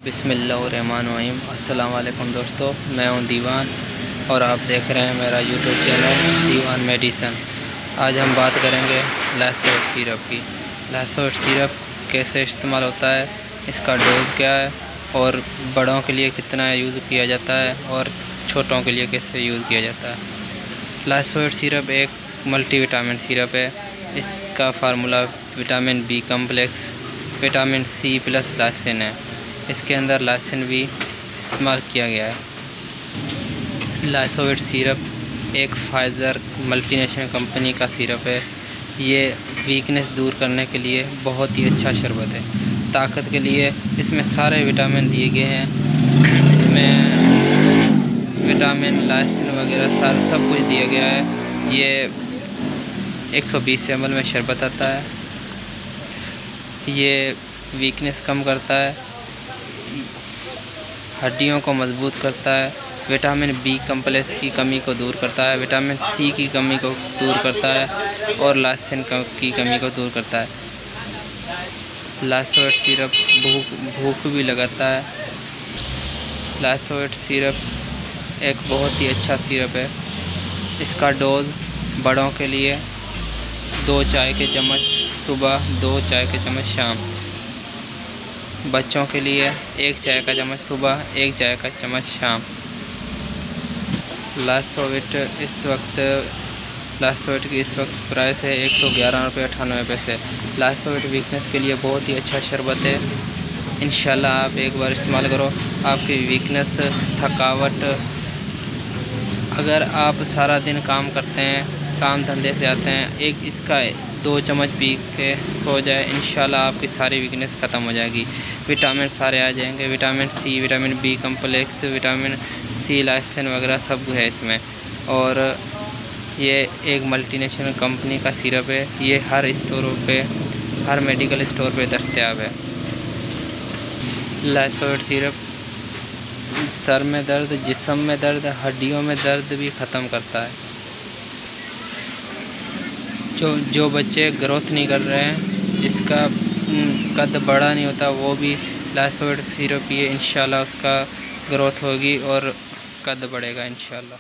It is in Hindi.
बिस्मिल्लाहिर्रहमानिर्रहीम। अस्सलाम वालेकुम दोस्तों, मैं हूं दीवान और आप देख रहे हैं मेरा यूट्यूब चैनल दीवान मेडिसन। आज हम बात करेंगे लाइसोट सिरप की। लाइसोट सिरप कैसे इस्तेमाल होता है, इसका डोज क्या है और बड़ों के लिए कितना यूज़ किया जाता है और छोटों के लिए कैसे यूज़ किया जाता है। लाइसोट सिरप एक मल्टीविटामिन सिरप है। इसका formula vitamin B complex, vitamin C plus lysine है। इसके अंदर लाइसिन भी इस्तेमाल किया गया है। लाइसोट सिरप एक फाइज़र मल्टीनेशनल कंपनी का सिरप है। ये वीकनेस दूर करने के लिए बहुत ही अच्छा शरबत है। ताकत के लिए इसमें सारे विटामिन दिए गए हैं। इसमें विटामिन लाइसिन वगैरह सारा सब कुछ दिया गया है। ये 120 ml में शरबत आता है। ये वीकनेस कम करता है, हड्डियों को मजबूत करता है, विटामिन बी कम्प्लेक्स की कमी को दूर करता है, विटामिन सी की कमी को दूर करता है और लाइसिन की कमी को दूर करता है। लाइसोट सिरप भूख भी लगाता है। लाइसोट सिरप एक बहुत ही अच्छा सिरप है। इसका डोज बड़ों के लिए 2 चाय के चम्मच सुबह, 2 चाय के चम्मच शाम। बच्चों के लिए 1 चाय का चम्मच सुबह, 1 चाय का चम्मच शाम। लाइसोट की इस वक्त प्राइस है 111 रुपये 98 पैसे। लाइसोट वीकनेस के लिए बहुत ही अच्छा शरबत है। इंशाल्लाह आप एक बार इस्तेमाल करो, आपकी वीकनेस, थकावट, अगर आप सारा दिन काम करते हैं, काम धंधे से आते हैं, एक इसका 2 चम्मच पी के सो जाए, इंशाल्लाह आपकी सारी वीकनेस ख़त्म हो जाएगी। विटामिन सारे आ जाएंगे, vitamin C, vitamin B complex, vitamin C, lysine वगैरह सब है इसमें। और ये एक मल्टीनेशनल कंपनी का सिरप है। ये हर स्टोरों पे, हर मेडिकल स्टोर पे दस्तयाब है। लाइसोट सिरप सर में दर्द, जिस्म में दर्द, हड्डियों में दर्द भी ख़त्म करता है। जो बच्चे ग्रोथ नहीं कर रहे हैं, जिसका कद बड़ा नहीं होता, वो भी लाइसोट सिरप पिए, इंशाल्लाह उसका ग्रोथ होगी और कद बढ़ेगा इंशाल्लाह।